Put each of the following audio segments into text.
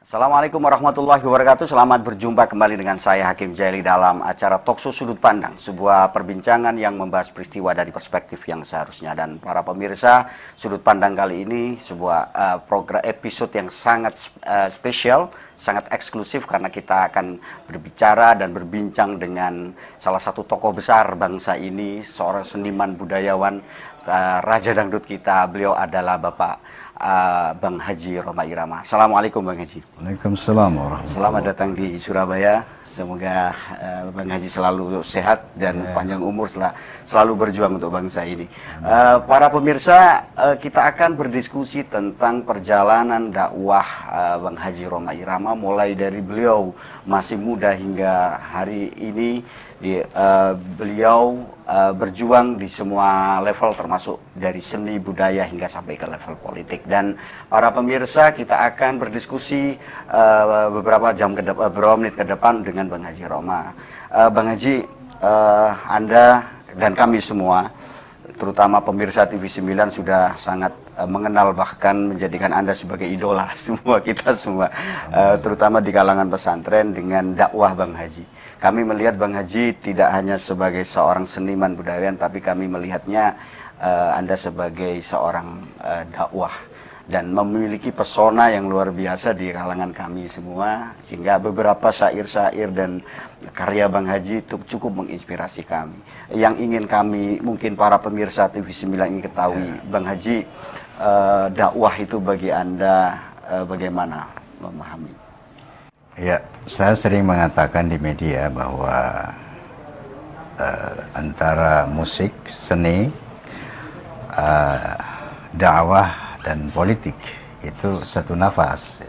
Assalamualaikum warahmatullahi wabarakatuh. Selamat berjumpa kembali dengan saya Hakim Jaili dalam acara Talkshow Sudut Pandang, sebuah perbincangan yang membahas peristiwa dari perspektif yang seharusnya. Dan para pemirsa, Sudut Pandang kali ini sebuah program episode yang sangat spesial, sangat eksklusif karena kita akan berbicara dan berbincang dengan salah satu tokoh besar bangsa ini, seorang seniman budayawan, Raja Dangdut kita. Beliau adalah Bapak Bang Haji Rhoma Irama. Assalamualaikum Bang Haji. Waalaikumsalam warahmatullahi. Selamat datang di Surabaya. Semoga Bang Haji selalu sehat dan panjang umur, selalu berjuang untuk bangsa ini. Para pemirsa, kita akan berdiskusi tentang perjalanan dakwah Bang Haji Rhoma Irama, mulai dari beliau masih muda hingga hari ini. Beliau berjuang di semua level, termasuk dari seni budaya hingga sampai ke level politik. Dan para pemirsa, kita akan berdiskusi beberapa menit ke depan dengan Bang Haji Rhoma. Bang Haji, Anda dan kami semua, terutama pemirsa TV 9 sudah sangat mengenal, bahkan menjadikan Anda sebagai idola kita semua, terutama di kalangan pesantren dengan dakwah Bang Haji. Kami melihat Bang Haji tidak hanya sebagai seorang seniman budayawan, tapi kami melihatnya Anda sebagai seorang dakwah dan memiliki pesona yang luar biasa di kalangan kami semua, sehingga beberapa syair-syair dan karya Bang Haji itu cukup menginspirasi kami. Yang ingin kami, mungkin para pemirsa TV 9 ingin ketahui, Bang Haji, dakwah itu bagi Anda bagaimana memahami? Ya, saya sering mengatakan di media bahwa antara musik, seni, dakwah dan politik itu satu nafas.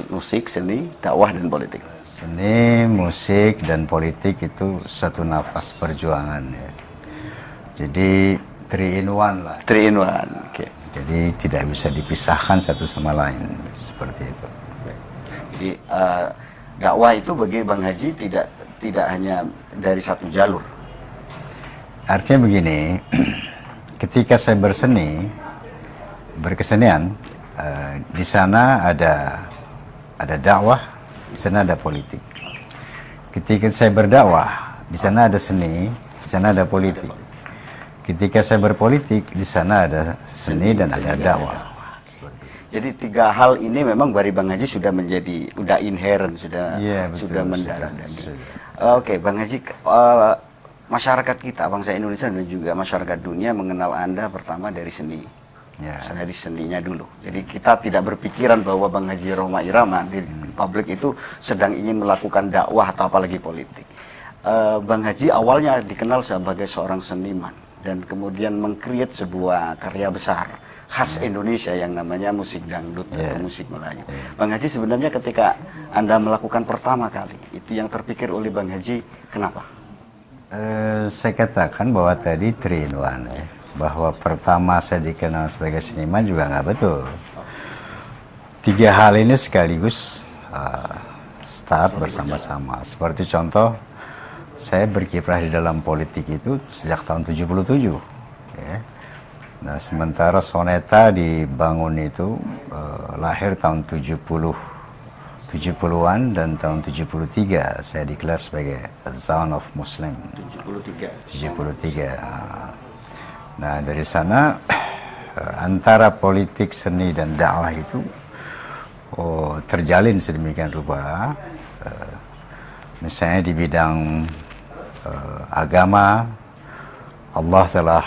Musik, seni, dakwah dan politik. Seni, musik dan politik itu satu nafas perjuangan. Ya. Jadi 3 in 1 lah. 3 in 1. Okay. Jadi tidak bisa dipisahkan satu sama lain, seperti itu. Jadi dakwah itu bagi Bang Haji tidak hanya dari satu jalur. Artinya begini, ketika saya berkesenian, di sana ada dakwah, di sana ada politik. Ketika saya berdakwah, di sana ada seni, di sana ada politik. Ketika saya berpolitik, di sana ada seni dan ada dakwah. Jadi 3 hal ini memang dari Bang Haji sudah inherent, sudah mendarat. Oke, Bang Haji, masyarakat kita, bangsa Indonesia dan juga masyarakat dunia mengenal Anda pertama dari seni. Dari seninya dulu. Jadi kita tidak berpikiran bahwa Bang Haji Rhoma Irama di publik itu sedang ingin melakukan dakwah atau apalagi politik. Bang Haji awalnya dikenal sebagai seorang seniman dan kemudian meng-create sebuah karya besar khas Indonesia yang namanya musik dangdut atau musik Melayu. Bang Haji, sebenarnya ketika Anda melakukan pertama kali, itu yang terpikir oleh Bang Haji, kenapa? Saya katakan bahwa tadi 3 in 1 ya. Bahwa pertama saya dikenal sebagai seniman juga nggak betul. 3 hal ini sekaligus start bersama-sama. Seperti contoh, saya berkiprah di dalam politik itu sejak tahun 77. Ya. Nah, sementara Soneta dibangun itu lahir tahun 70-an dan tahun 73 saya declare sebagai Zone of Muslim. 73. Nah, dari sana antara politik, seni dan dakwah itu terjalin sedemikian rupa. Misalnya di bidang agama, Allah telah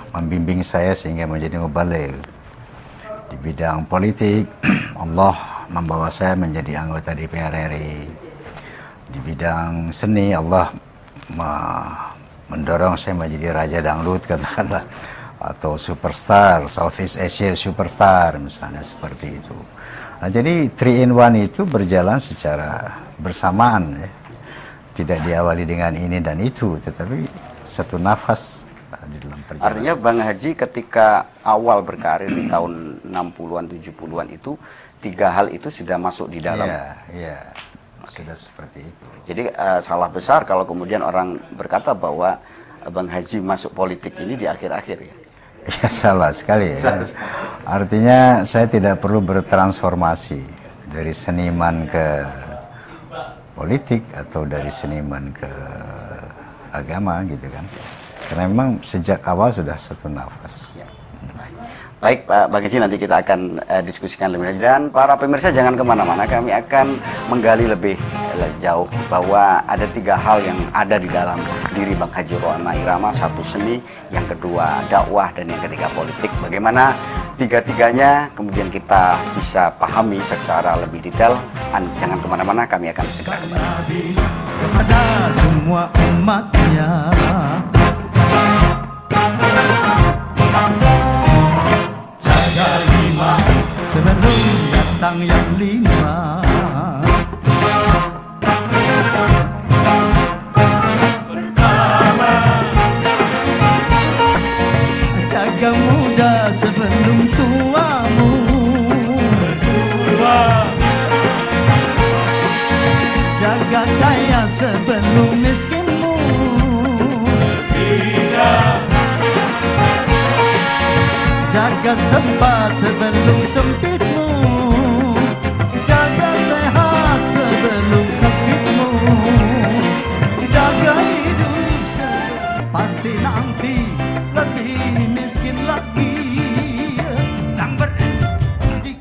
membimbing saya sehingga menjadi mubaligh. Di bidang politik, Allah membawa saya menjadi anggota DPR RI. Di bidang seni, Allah mendorong saya menjadi Raja Dangdut, katakanlah, atau superstar, Southeast Asia superstar, misalnya seperti itu. Nah, jadi 3 in 1 itu berjalan secara bersamaan, ya. Tidak diawali dengan ini dan itu, tetapi satu nafas di dalam perjalanan. Artinya Bang Haji ketika awal berkarir di tahun 60-an, 70-an itu, 3 hal itu sudah masuk di dalam. Iya. Sudah seperti itu. Jadi salah besar kalau kemudian orang berkata bahwa Bang Haji masuk politik ini di akhir-akhir ya. Ya salah sekali ya. Artinya saya tidak perlu bertransformasi. dari seniman ke politik atau dari seniman ke agama gitu kan. Karena memang sejak awal sudah satu nafas. Baik Pak Bang Haji, nanti kita akan diskusikan lebih lanjut. Dan para pemirsa jangan kemana-mana, kami akan menggali lebih jauh bahwa ada 3 hal yang ada di dalam diri Bang Haji Roma Irama. Satu seni, yang kedua dakwah, dan yang ketiga politik. Bagaimana tiga-tiganya kemudian kita bisa pahami secara lebih detail. Jangan kemana-mana, kami akan segera kembali. Kepada semua umatnya, jaga 5 sebelum datang yang 5. Pertama, jaga muda sebelum tuamu. Kedua, jaga kaya sebelum miskinmu. Ketiga, jaga sempat sebelum sempitmu. Jaga sehat sebelum sakitmu. Jaga hidup pasti nanti lebih miskin lagi. Dan berhenti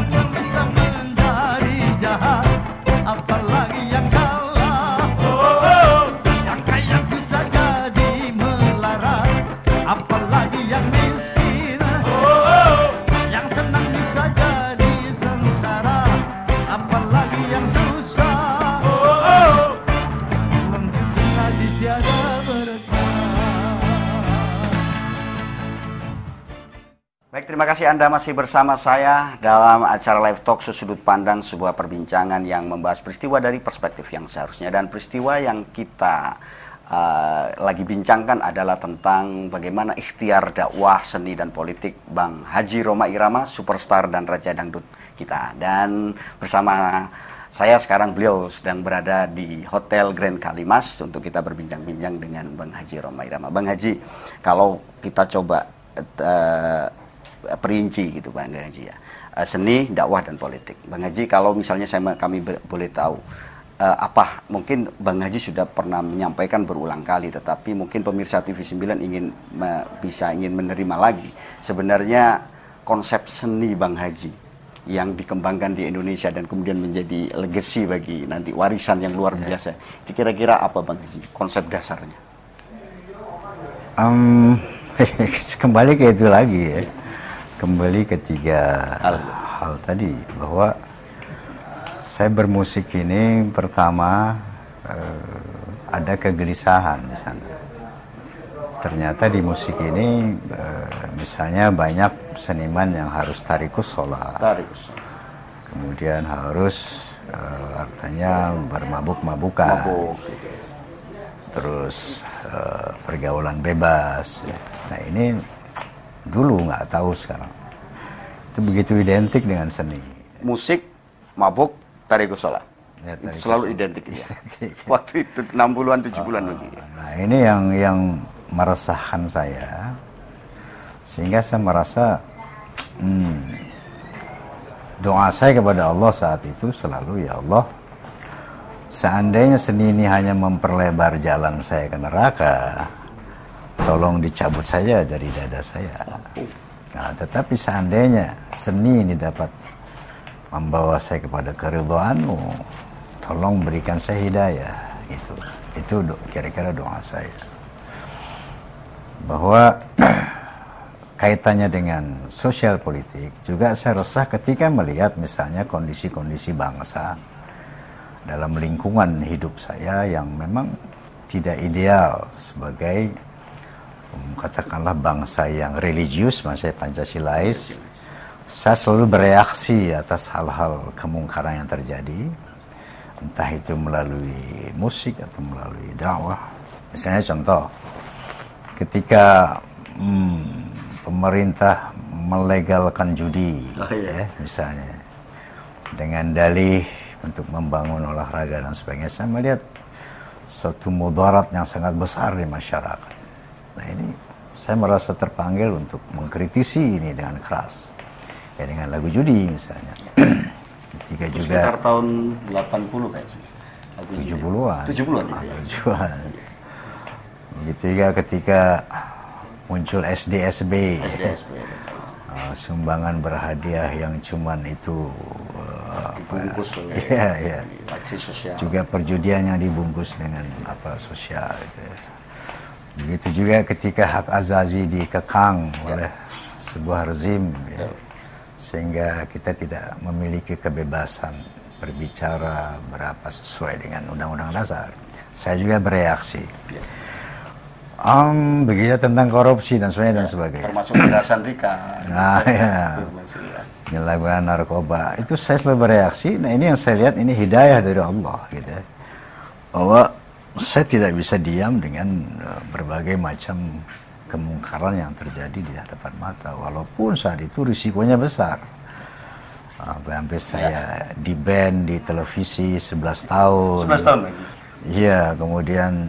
yang bisa menjadi jahat, apalagi yang kalah. Yang kaya bisa jadi melarat, apalagi yang miskin. Yang senang bisa jadi sengsara, apalagi yang susah. Mungkin hadis tiada berkah. Baik, terima kasih Anda masih bersama saya dalam acara Live Talk Sudut Pandang, sebuah perbincangan yang membahas peristiwa dari perspektif yang seharusnya. Dan peristiwa yang kita lagi bincangkan adalah tentang bagaimana ikhtiar dakwah, seni, dan politik Bang Haji Roma Irama, superstar dan raja dangdut kita. Dan bersama saya sekarang, beliau sedang berada di Hotel Grand Kalimas untuk kita berbincang-bincang dengan Bang Haji Roma Irama. Bang Haji, kalau kita coba perinci gitu Bang Haji ya, seni, dakwah, dan politik. Bang Haji, kalau misalnya kami boleh tahu, apa mungkin Bang Haji sudah pernah menyampaikan berulang kali, tetapi mungkin pemirsa TV9 ingin menerima lagi. Sebenarnya konsep seni Bang Haji yang dikembangkan di Indonesia dan kemudian menjadi legacy bagi nanti, warisan yang luar biasa. Kira-kira apa Bang Haji konsep dasarnya? Kembali ke itu lagi ya. Kembali ke 3 hal tadi, bahwa saya bermusik ini pertama ada kegelisahan di sana. Ternyata di musik ini misalnya banyak seniman yang harus tarikus sholat, kemudian harus artinya bermabuk-mabukan, terus pergaulan bebas. Nah ini dulu nggak tahu, sekarang itu begitu identik dengan seni. Musik, mabuk, tarikus sholat. Ya, itu selalu identik ya. Waktu itu 60-an 70-an mungkin. Nah ini yang meresahkan saya, sehingga saya merasa doa saya kepada Allah saat itu selalu, ya Allah, seandainya seni ini hanya memperlebar jalan saya ke neraka, tolong dicabut saja dari dada saya. Nah, tetapi seandainya seni ini dapat membawa saya kepada keridhaan-Mu, tolong berikan saya hidayah. Itu kira-kira doa saya. Bahwa kaitannya dengan sosial politik juga saya resah ketika melihat misalnya kondisi-kondisi bangsa dalam lingkungan hidup saya yang memang tidak ideal sebagai katakanlah bangsa yang religius, maksudnya Pancasilais. Saya selalu bereaksi atas hal-hal kemungkaran yang terjadi, entah itu melalui musik atau melalui dakwah. Misalnya contoh, ketika pemerintah melegalkan judi, misalnya dengan dalih untuk membangun olahraga dan sebagainya, saya melihat suatu mudarat yang sangat besar di masyarakat. Nah ini saya merasa terpanggil untuk mengkritisi ini dengan keras. Ya dengan lagu judi misalnya. Ketika juga sekitar tahun 80 kayaknya. 70-an. 70-an. 70-an. Begitu juga ketika muncul SDSB. Sumbangan berhadiah yang cuman itu dibungkus oleh iya. aksi sosial. Juga perjudian yang dibungkus dengan sosial gitu ya. Begitu juga ketika hak azazi dikekang oleh sebuah rezim ya. Sehingga kita tidak memiliki kebebasan berbicara berapa sesuai dengan undang-undang dasar. Saya juga bereaksi. Begitu tentang korupsi dan sebagainya. Termasuk Mira Sandika. Nah, ya. Penyalahgunaan narkoba. Itu saya selalu bereaksi. Nah, ini yang saya lihat ini hidayah dari Allah gitu ya. Bahwa saya tidak bisa diam dengan berbagai macam kemungkaran yang terjadi di hadapan mata. Walaupun saat itu risikonya besar. Hampir saya di-ban di televisi 11 tahun. 11 tahun lagi? Iya, kemudian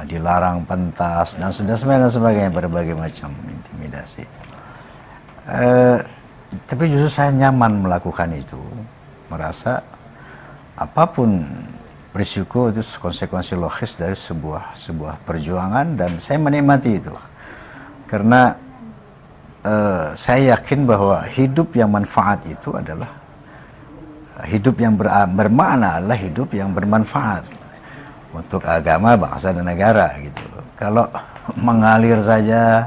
dilarang pentas dan sebagainya, berbagai macam intimidasi. Tapi justru saya nyaman melakukan itu, merasa apapun risiko itu konsekuensi logis dari sebuah perjuangan, dan saya menikmati itu karena saya yakin bahwa hidup yang manfaat itu adalah hidup yang bermakna, adalah hidup yang bermanfaat untuk agama, bangsa dan negara gitu. Kalau mengalir saja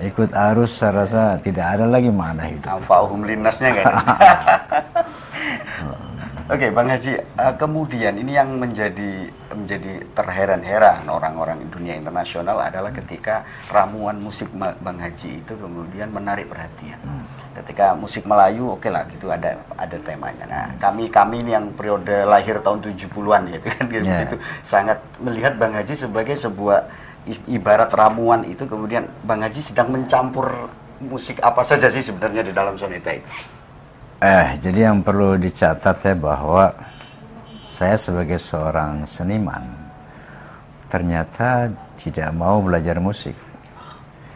ikut arus, saya rasa tidak ada lagi makna hidup. Anfa'uhum linnasnya kan. Oke, Bang Haji, kemudian ini yang menjadi terheran-heran orang-orang dunia internasional adalah ketika ramuan musik Bang Haji itu kemudian menarik perhatian. Ketika musik Melayu, oke lah gitu, ada temanya. Nah, kami ini yang periode lahir tahun 70-an gitu kan, gitu, sangat melihat Bang Haji sebagai sebuah ibarat ramuan itu. Kemudian Bang Haji sedang mencampur musik apa saja sih sebenarnya di dalam soneta itu? Jadi yang perlu dicatat ya, bahwa saya sebagai seorang seniman ternyata tidak mau belajar musik.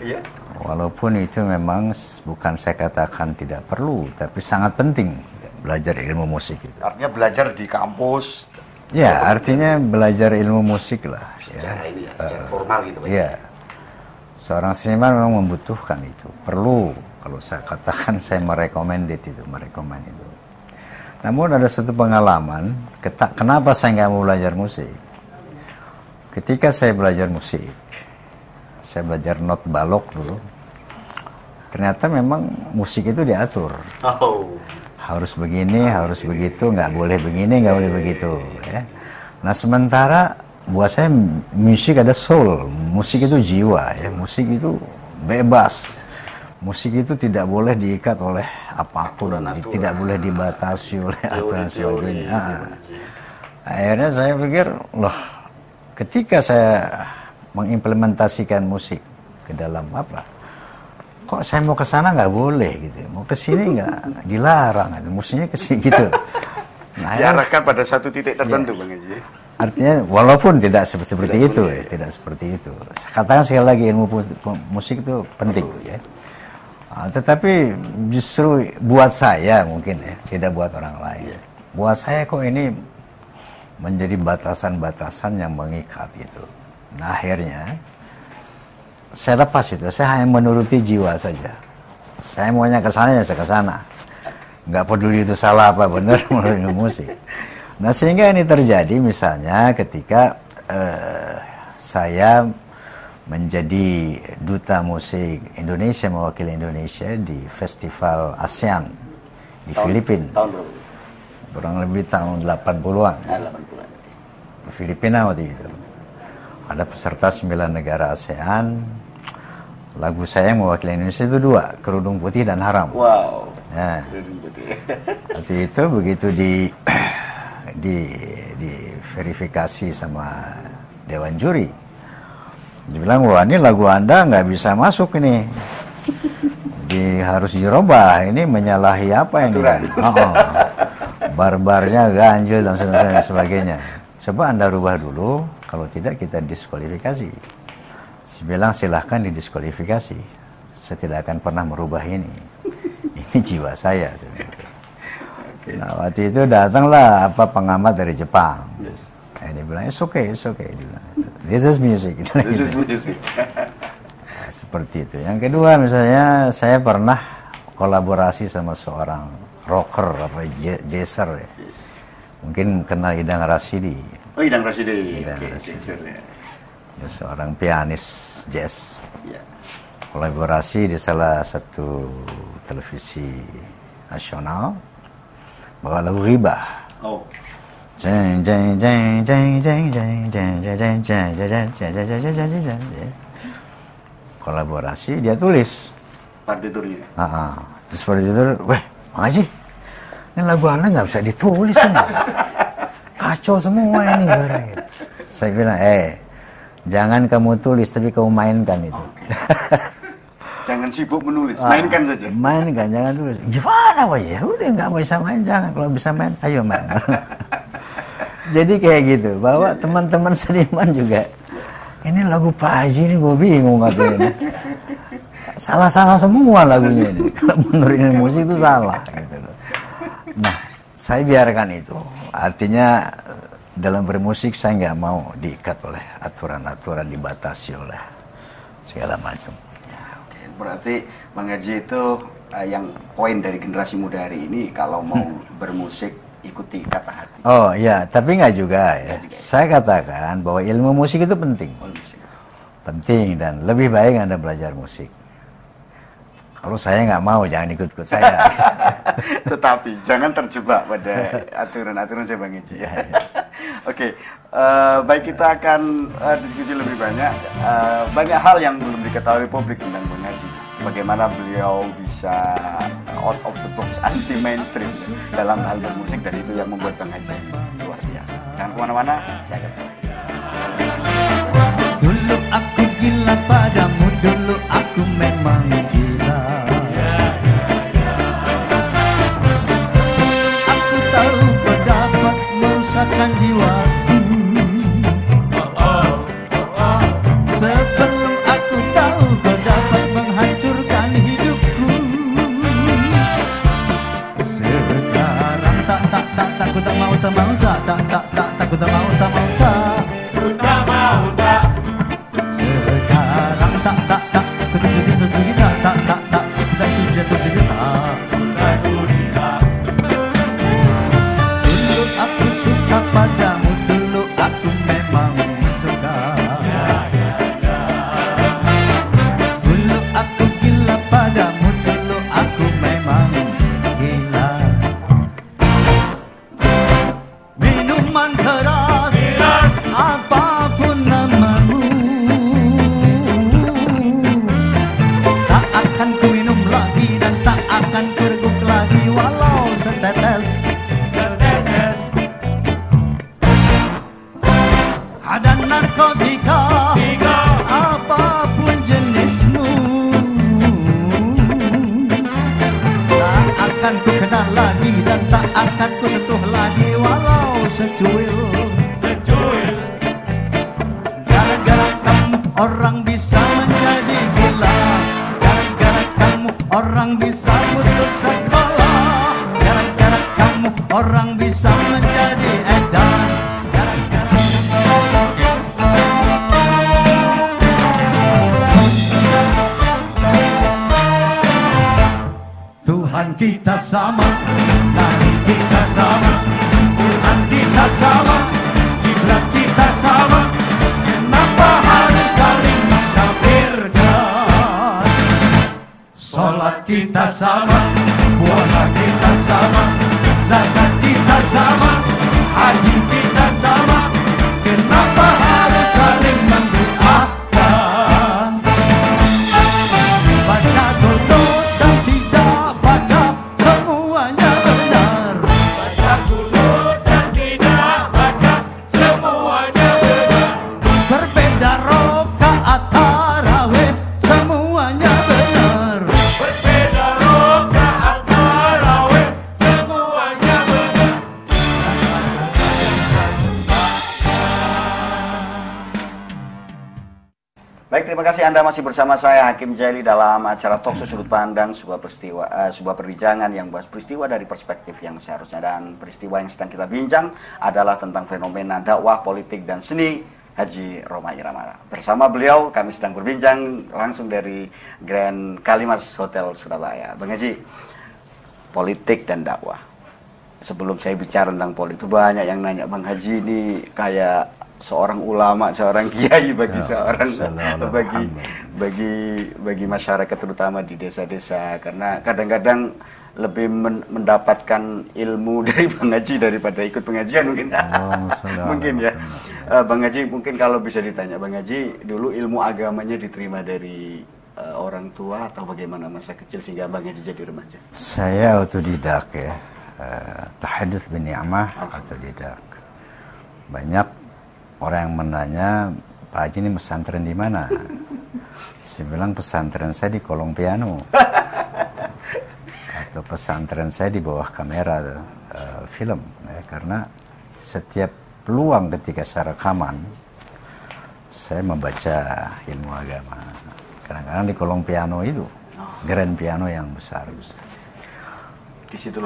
Iya. Walaupun itu memang bukan saya katakan tidak perlu, tapi sangat penting belajar ilmu musik itu. Artinya belajar di kampus. Ya, artinya belajar ilmu musik lah. Secara ini ya, secara formal gitu. Iya. Seorang seniman memang membutuhkan itu, perlu. Kalau saya katakan saya merekomend itu. Namun ada satu pengalaman, kenapa saya nggak mau belajar musik? Ketika saya belajar musik, saya belajar not balok dulu. Ternyata memang musik itu diatur. Harus begini, harus begitu, nggak boleh begini, nggak boleh begitu. Ya. Nah sementara buat saya musik ada soul, musik itu jiwa, ya. Musik itu bebas. Musik itu tidak boleh diikat oleh apapun, tidak boleh dibatasi oleh aturan sebagainya. Akhirnya saya pikir, loh, ketika saya mengimplementasikan musik ke dalam apa, kok saya mau ke sana nggak boleh gitu, mau ke sini nggak, dilarang, gitu. Mestinya ke sini gitu. Nah, diarahkan pada satu titik tertentu, ya. Bang Haji. Artinya walaupun tidak seperti itu, ya, tidak seperti itu. Katakan sekali lagi, ilmu musik itu penting, ya. Tetapi justru buat saya mungkin ya, tidak buat orang lain. Buat saya kok ini menjadi batasan-batasan yang mengikat gitu. Nah akhirnya saya lepas itu, saya hanya menuruti jiwa saja. Saya maunya ke sana ya saya ke sana. Nggak peduli itu salah apa benar menurut musik. Nah sehingga ini terjadi misalnya ketika saya menjadi duta musik Indonesia, mewakili Indonesia di Festival ASEAN di Filipina. Tahun berapa? Kurang lebih tahun 80-an. 80-an. Di Filipina waktu itu. Ada peserta 9 negara ASEAN. Lagu saya yang mewakili Indonesia itu 2, Kerudung Putih dan Haram. Wow. Nah, Kerudung Putih. waktu itu begitu di verifikasi sama Dewan Juri. Dibilang, wah ini lagu Anda nggak bisa masuk ini. Harus dirubah, ini menyalahi apa yang barbarnya, ganjil dan sebagainya. Coba Anda rubah dulu, kalau tidak kita diskualifikasi. Saya bilang silahkan didiskualifikasi. Saya tidak akan pernah merubah ini. Ini jiwa saya. Nah, waktu itu datanglah pengamat dari Jepang. Yes. Dia bilang, it's okay. Dia bilang, this is music. This is music. Nah, seperti itu. Yang kedua, misalnya saya pernah kolaborasi sama seorang rocker jazzer ya. Yes. Mungkin kenal Idang Rashidi. Oh, Idang Rashidi. Idang Okay, Rashidi. ya. Dia seorang pianis jazz. Ya. Kolaborasi di salah satu televisi nasional bawa lagu Ghibah. Oh. Jeng jeng jeng jeng jeng jeng jeng jeng jeng jeng jeng jeng. Kolaborasi dia tulis Partiturnya. Terus partitur, weh, Haji, ini lagu Anda nggak bisa ditulis ini. Kacau semua ini. Saya bilang, jangan kamu tulis, tapi kamu mainkan itu. Okay. Jangan sibuk menulis, mainkan saja. Mainkan, jangan tulis. Gimana, Pak? Ya udah nggak bisa main, jangan. Kalau bisa main, ayo main. Jadi kayak gitu, bahwa teman-teman seniman juga, ini lagu Pak Haji ini gue bingung katanya. Salah-salah semua lagunya ini. Kalau menurut ini musik itu salah. Gitu loh. Nah, saya biarkan itu. Artinya dalam bermusik saya nggak mau diikat oleh aturan-aturan, dibatasi oleh segala macam. Berarti Bang Haji itu yang poin dari generasi muda hari ini kalau mau bermusik ikuti kata hati. Oh iya, tapi nggak juga ya. Nggak juga, ya. Saya katakan bahwa ilmu musik itu penting. Oh, musik. Penting dan lebih baik Anda belajar musik. Kalau saya nggak mau, jangan ikut-ikut saya. Tetapi jangan terjebak pada aturan-aturan saya Bang Haji. Ya. Oke, baik, kita akan diskusi lebih banyak. Banyak hal yang belum diketahui publik tentang Bang Haji. Bagaimana beliau bisa out of the box, anti mainstream dalam hal bermusik, dan itu yang membuat Bang Haji luar biasa. Jangan kemana-mana, saya akan kembali. Dulu aku gila padamu, dulu aku memang gila. Aku tahu kau dapat merusakkan jiwaku. Sebelum aku tahu kau dapat menghancurkan hidupku. Sekarang tak ku tak mau tak ku tak mau tak. Sekarang tak ku sudi tak sudi tak. Dulu aku suka padamu, dulu aku memang suka. Dulu aku gila padamu, dulu aku memang gila. Minuman keras, apapun namamu, tak akan ku minum lagi dan tak akan ku reguk lagi walau setetes. Ada narkotika, apapun jenismu, tak akan ku kenal lagi dan tak akan ku sentuh lagi walau secuil. Gara-gara kamu orang bisa menjadi gila. Gara-gara kamu orang bisa putus sekolah. Gara-gara kamu orang bisa menjadi edan. Tuhan kita sama, Nabi kita sama, Tuhan kita sama, kiblat kita sama. Kenapa harus saling mengkafirkan? Sholat kita sama, puasa kita sama, zakat kita sama, haji kita sama. Kenapa harus saling mendoakan? Baca dulu dan tidak baca semuanya benar. Baca dulu dan tidak baca semuanya benar. Berbeda rokaat tarawih semuanya benar. Berbeda rokaat tarawih semuanya benar. Terima kasih Anda masih bersama saya Hakim Jaili dalam acara Talkshow Sudut Pandang, sebuah perbincangan yang bahas peristiwa dari perspektif yang seharusnya, dan peristiwa yang sedang kita bincang adalah tentang fenomena dakwah, politik dan seni Haji Roma Irama. Bersama beliau kami sedang berbincang langsung dari Grand Kalimas Hotel Surabaya. Bang Haji, politik dan dakwah. Sebelum saya bicara tentang politik, banyak yang nanya Bang Haji ini kayak seorang ulama, seorang kiai bagi bagi masyarakat terutama di desa-desa, karena kadang-kadang lebih mendapatkan ilmu dari Bang Haji daripada ikut pengajian mungkin. Mungkin ya. Bang Haji, mungkin kalau bisa ditanya Bang Haji, dulu ilmu agamanya diterima dari orang tua atau bagaimana masa kecil sehingga Bang Haji jadi remaja? Saya otodidak ya. Tahadduts bin ni'mah, otodidak. Banyak orang yang menanya, Pak Haji ini pesantren di mana? Saya bilang pesantren saya di kolong piano, atau pesantren saya di bawah kamera film, ya, karena setiap peluang ketika saya rekaman, saya membaca ilmu agama. Kadang-kadang di kolong piano itu, grand piano yang besar.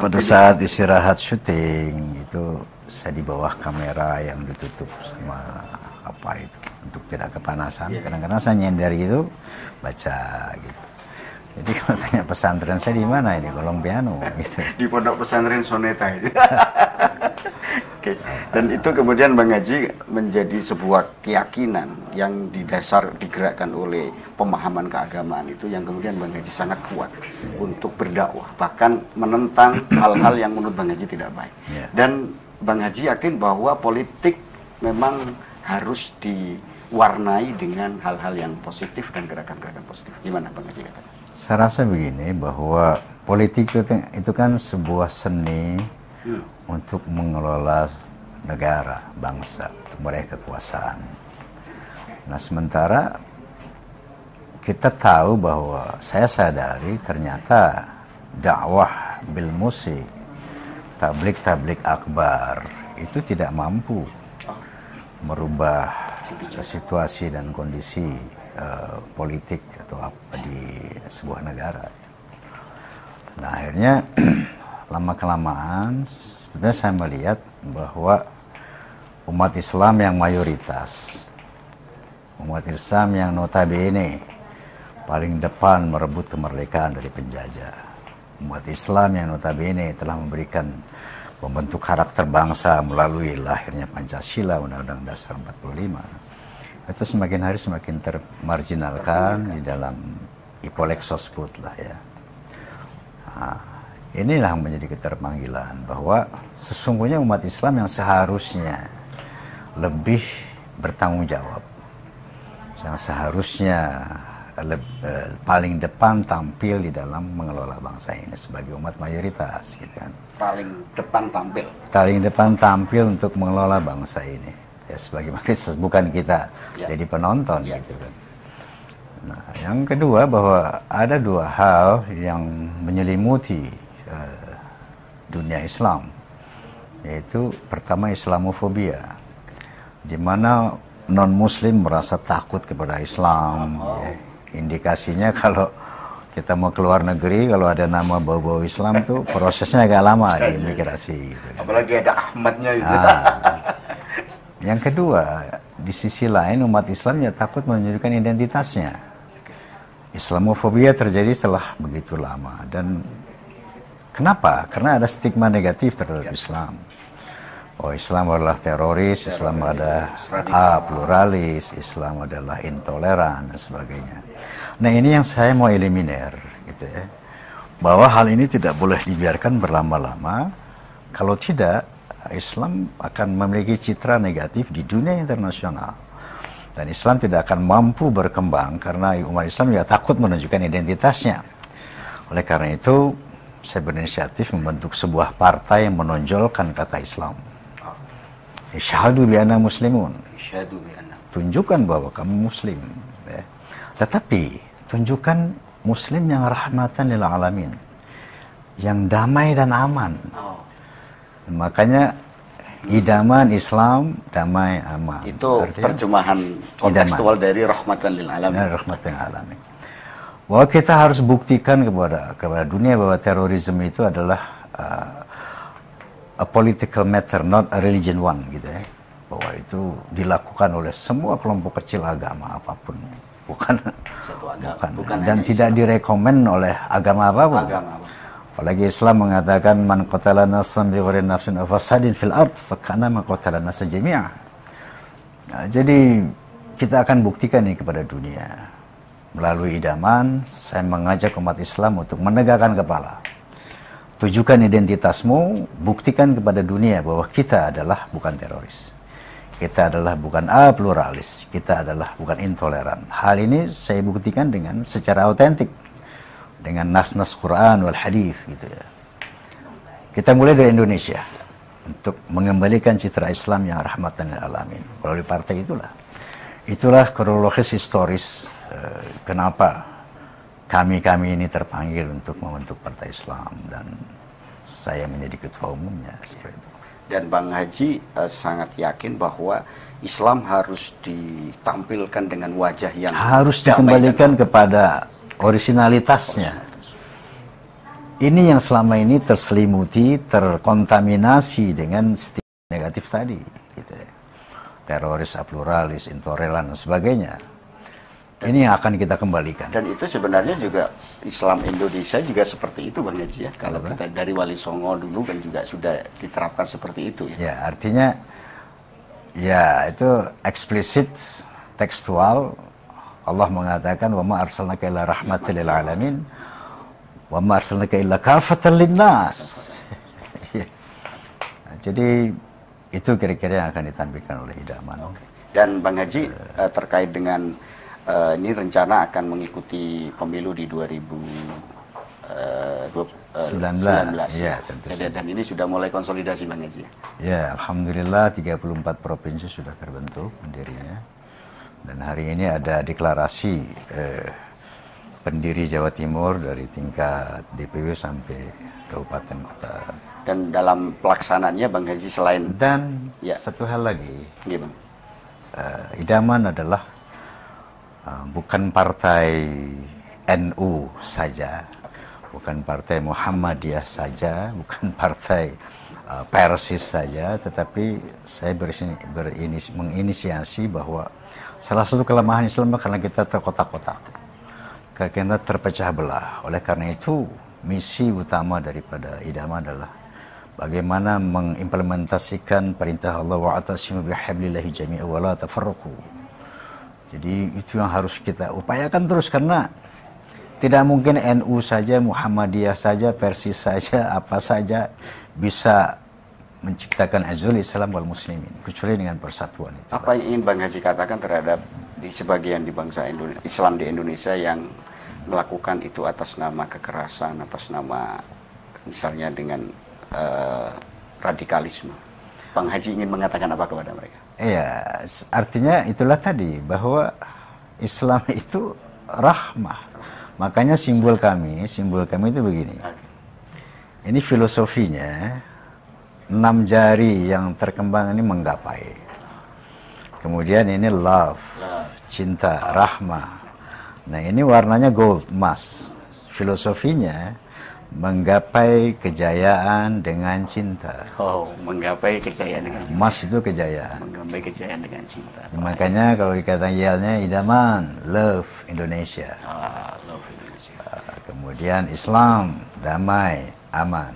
Pada saat istirahat syuting itu saya di bawah kamera yang ditutup sama apa itu untuk tidak kepanasan. Kadang-kadang saya nyender gitu baca gitu. Jadi kalau tanya pesantren saya di mana, ini kolong piano gitu. Di pondok pesantren Soneta itu. Oke. Dan itu kemudian Bang Haji menjadi sebuah keyakinan yang digerakkan oleh pemahaman keagamaan itu, yang kemudian Bang Haji sangat kuat untuk berdakwah, bahkan menentang hal-hal yang menurut Bang Haji tidak baik. Dan Bang Haji yakin bahwa politik memang harus diwarnai dengan hal-hal yang positif dan gerakan-gerakan positif. Gimana Bang Haji katakan? Saya rasa begini, bahwa politik itu kan sebuah seni untuk mengelola negara, bangsa, untuk meraih kekuasaan. Nah, sementara kita tahu bahwa saya sadari ternyata dakwah bil musik, tablik akbar itu tidak mampu merubah situasi dan kondisi politik atau apa di sebuah negara. Nah, akhirnya lama-kelamaan sebenarnya saya melihat bahwa umat Islam yang mayoritas, umat Islam yang notabene paling depan merebut kemerdekaan dari penjajah, umat Islam yang notabene telah membentuk karakter bangsa melalui lahirnya Pancasila, Undang-Undang Dasar 45, itu semakin hari semakin termarginalkan di dalam Ipolexosput lah ya. Nah, inilah yang menjadi keterpanggilan bahwa sesungguhnya umat Islam yang seharusnya lebih bertanggung jawab, yang seharusnya paling depan tampil di dalam mengelola bangsa ini sebagai umat mayoritas, gitu kan. Paling depan tampil. Paling depan tampil untuk mengelola bangsa ini, ya, sebagai mayoritas, bukan kita jadi penonton, gitu kan. Nah, yang kedua bahwa ada dua hal yang menyelimuti dunia Islam, yaitu pertama Islamofobia, di mana non-Muslim merasa takut kepada Islam. Ya. Indikasinya kalau kita mau keluar negeri, kalau ada nama bau-bau Islam tuh prosesnya agak lama di imigrasi. Gitu. Apalagi ada Ahmadnya itu. Nah, yang kedua, di sisi lain umat Islam ya takut menunjukkan identitasnya. Islamofobia terjadi setelah begitu lama, dan kenapa? Karena ada stigma negatif terhadap Islam. Oh, Islam adalah teroris, Islam adalah pluralis, Islam adalah intoleran dan sebagainya. Nah, ini yang saya mau eliminir, gitu ya. Bahwa hal ini tidak boleh dibiarkan berlama-lama. Kalau tidak, Islam akan memiliki citra negatif di dunia internasional. Dan Islam tidak akan mampu berkembang karena umat Islam juga takut menunjukkan identitasnya. Oleh karena itu, saya berinisiatif membentuk sebuah partai yang menonjolkan kata Islam. Isyhadu bi anna muslimun. Tunjukkan bahwa kamu muslim. Ya. Tetapi tunjukkan muslim yang rahmatan lil alamin, yang damai dan aman. Makanya Idaman, Islam, damai, aman. Itu artinya, terjemahan kontekstual dari rahmatan lil alamin. Rahmatan lil alamin. Bahwa kita harus buktikan kepada dunia bahwa terorisme itu adalah a political matter, not a religion one, gitu ya. Bahwa itu dilakukan oleh semua kelompok kecil agama apapun, bukan dan tidak direkomend oleh agama apapun. Apalagi Islam mengatakan man qatala nafsan bighairi nafsin aw fasadin fil ard fa kana ma qatala nasa jami'a. Nah, jadi kita akan buktikan ini kepada dunia. Melalui idaman, saya mengajak umat Islam untuk menegakkan kepala. Tunjukkan identitasmu, buktikan kepada dunia bahwa kita adalah bukan teroris. Kita adalah bukan pluralis, kita adalah bukan intoleran. Hal ini saya buktikan dengan secara autentik. Dengan nas-nas Quran wal hadis gitu ya. Kita mulai dari Indonesia untuk mengembalikan citra Islam yang rahmatan lil alamin melalui partai itulah. Itulah kronologis historis kenapa kami ini terpanggil untuk membentuk partai Islam dan saya menjadi ketua umumnya seperti itu. Dan Bang Haji sangat yakin bahwa Islam harus ditampilkan dengan wajah yang harus dikembalikan kepada originalitasnya. Ini yang selama ini terselimuti, terkontaminasi dengan stigma negatif tadi, gitu ya. Teroris, pluralis, intoleran dan sebagainya. Ini yang akan kita kembalikan. Dan itu sebenarnya juga Islam Indonesia juga seperti itu Bang Haji ya. Kalau kita dari Wali Songo dulu kan juga sudah diterapkan seperti itu ya. Ya, artinya ya itu eksplisit tekstual. Allah mengatakan wa ma arsalnaka illa rahmatan lil alamin wa ma arsalnaka illa kafatan linnas. Jadi itu kira-kira yang akan ditampilkan oleh idaman. Dan Bang Haji terkait dengan ini rencana akan mengikuti pemilu di 2019 ya. Dan ini sudah mulai konsolidasi Bang Haji. Ya, alhamdulillah 34 provinsi sudah terbentuk pendirinya. Dan hari ini ada deklarasi pendiri Jawa Timur dari tingkat DPW sampai kabupaten kota. Dan dalam pelaksanaannya Bang Haji selain dan satu hal lagi, gimana? Idaman adalah bukan partai NU saja, bukan partai Muhammadiyah saja, bukan partai Persis saja, tetapi saya menginisiasi bahwa salah satu kelemahan Islam karena kita terkotak-kotak, karena terpecah belah. Oleh karena itu, misi utama daripada idaman adalah bagaimana mengimplementasikan perintah Allah wa'tasimu bihablillahi jami'an wa la tafarraqu. Jadi itu yang harus kita upayakan terus, karena tidak mungkin NU saja, Muhammadiyah saja, Persis saja, apa saja bisa menciptakan azul Islam wal muslimin kecuali dengan persatuan itu. Apa yang ingin Bang Haji katakan terhadap di sebagian di bangsa Islam di Indonesia yang melakukan itu atas nama kekerasan, atas nama misalnya dengan radikalisme? Bang Haji ingin mengatakan apa kepada mereka? Iya, artinya itulah tadi bahwa Islam itu rahmah. Makanya simbol kami itu begini. Ini filosofinya. 6 jari yang terkembang ini menggapai. Kemudian ini love, cinta, rahmah. Nah ini warnanya gold, emas. Filosofinya menggapai kejayaan dengan cinta. Oh, menggapai kejayaan dengan cinta. Emas itu kejayaan. Menggapai kejayaan dengan cinta. Makanya kalau dikatakan yelnya idaman, love Indonesia. Love Indonesia. Kemudian Islam, damai, aman.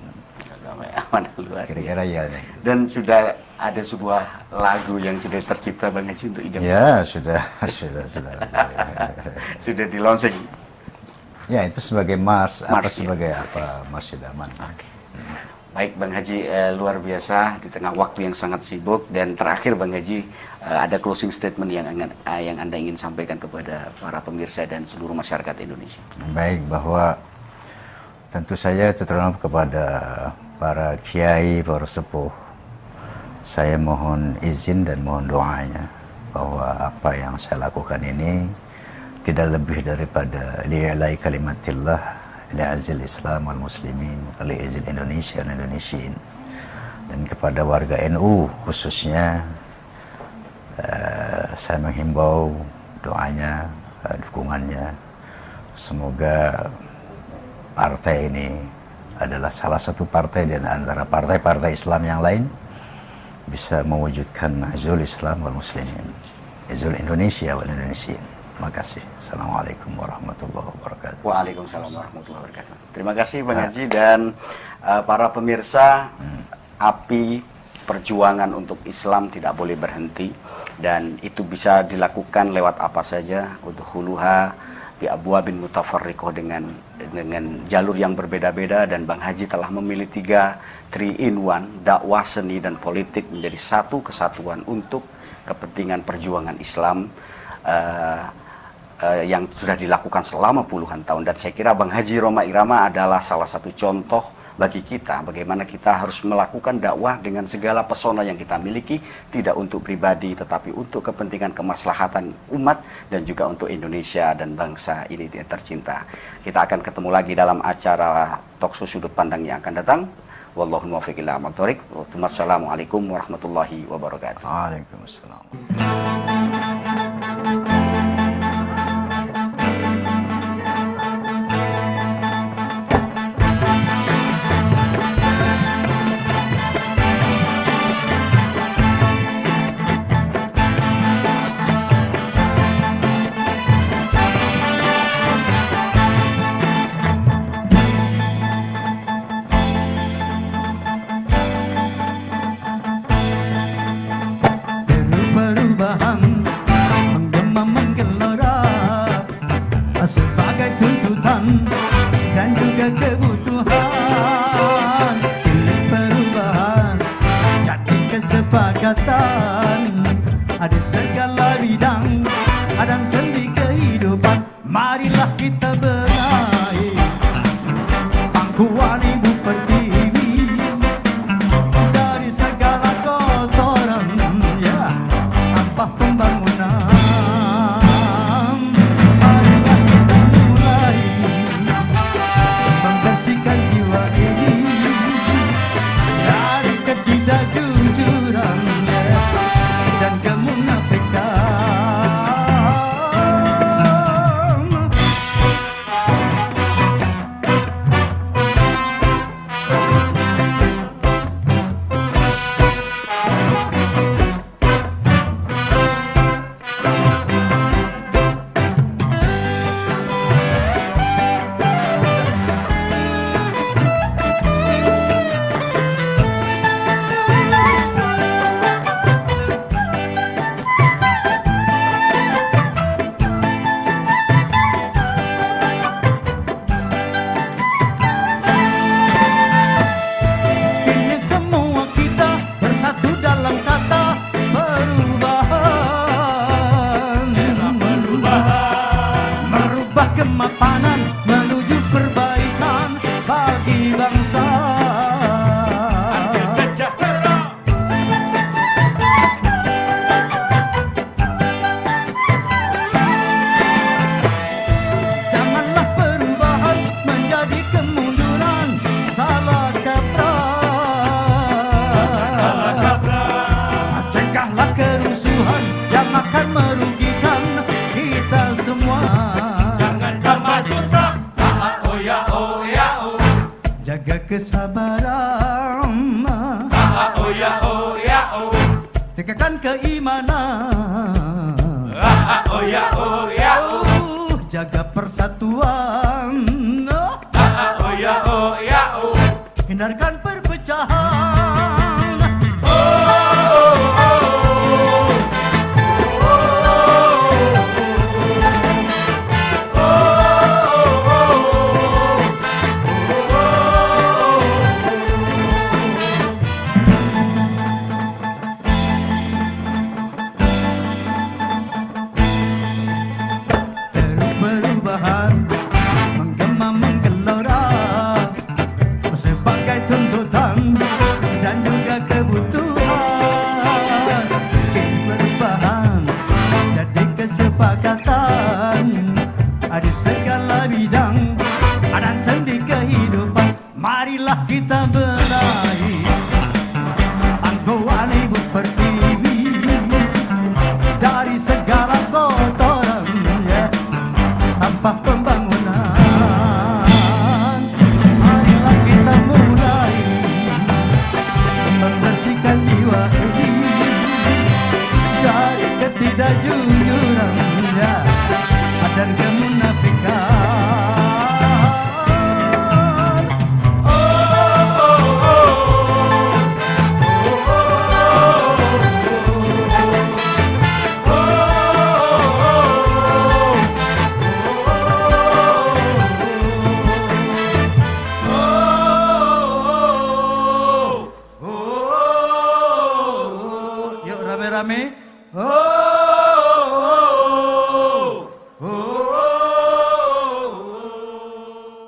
Luar kira-kira ya. Dan sudah ada sebuah lagu yang sudah tercipta Bang Haji untuk idaman. Ya, sudah. Sudah di launching. Ya, itu sebagai mars sebagai apa? Mars idaman. Okay. Baik Bang Haji, luar biasa di tengah waktu yang sangat sibuk. Dan terakhir Bang Haji, ada closing statement yang Anda ingin sampaikan kepada para pemirsa dan seluruh masyarakat Indonesia. Baik, bahwa tentu saja terutama kepada para kiai, para sepuh, saya mohon izin dan mohon doanya bahwa apa yang saya lakukan ini tidak lebih daripada li'ilai kalimatillah, li'azil Islam wal muslimin, li'izil Indonesia dan Indonesiin. dan kepada warga NU khususnya saya menghimbau doanya, dukungannya. Semoga partai ini adalah salah satu partai di antara partai-partai Islam yang lain bisa mewujudkan Azul Islam wal Muslimin, Azul Indonesia wal Indonesian. Terima kasih. Assalamualaikum warahmatullahi wabarakatuh. Waalaikumsalam warahmatullahi wabarakatuh. Terima kasih Bang Haji dan para pemirsa. Api perjuangan untuk Islam tidak boleh berhenti, dan itu bisa dilakukan lewat apa saja. Udkhuluha bi abwabin mutafarriqah, dengan jalur yang berbeda-beda, dan Bang Haji telah memilih 3 in 1, dakwah, seni dan politik menjadi satu kesatuan untuk kepentingan perjuangan Islam yang sudah dilakukan selama puluhan tahun. Dan saya kira Bang Haji Rhoma Irama adalah salah satu contoh bagi kita bagaimana kita harus melakukan dakwah dengan segala pesona yang kita miliki, tidak untuk pribadi tetapi untuk kepentingan kemaslahatan umat dan juga untuk Indonesia dan bangsa ini tercinta. Kita akan ketemu lagi dalam acara Talkshow Sudut Pandang yang akan datang. Wallahu muwaffiq ila aqwamit thoriq. Wassalamualaikum warahmatullahi wabarakatuh. Waalaikumsalam. Sebagai tuntutan dan juga kebutuhan, pilih perubahan, jadi kesepakatan. Ada segala bidang, ada sendi kehidupan. Marilah kita benahi pangkuan ibu pertiwi dari segala kotoran, ya, sampah pembangunan. Ketidakjujuran dan kemunafikan. Kemapanan menuju perbaikan bagi bangsa. Janganlah perubahan menjadi kemunduran, salah kaprah. Cegahlah kerusuhan yang akan merugikan kita semua. Jaga kesabaran, tegakkan keimanan, jaga persatuan, hindarkan perpecahan. Menggema menggelora sebagai tuntutan dan juga kebutuhan. Perubahan jadi kesepakatan. Ada segala bidang, ada sendi kehidupan. Marilah kita benahi rame-rame. Oh.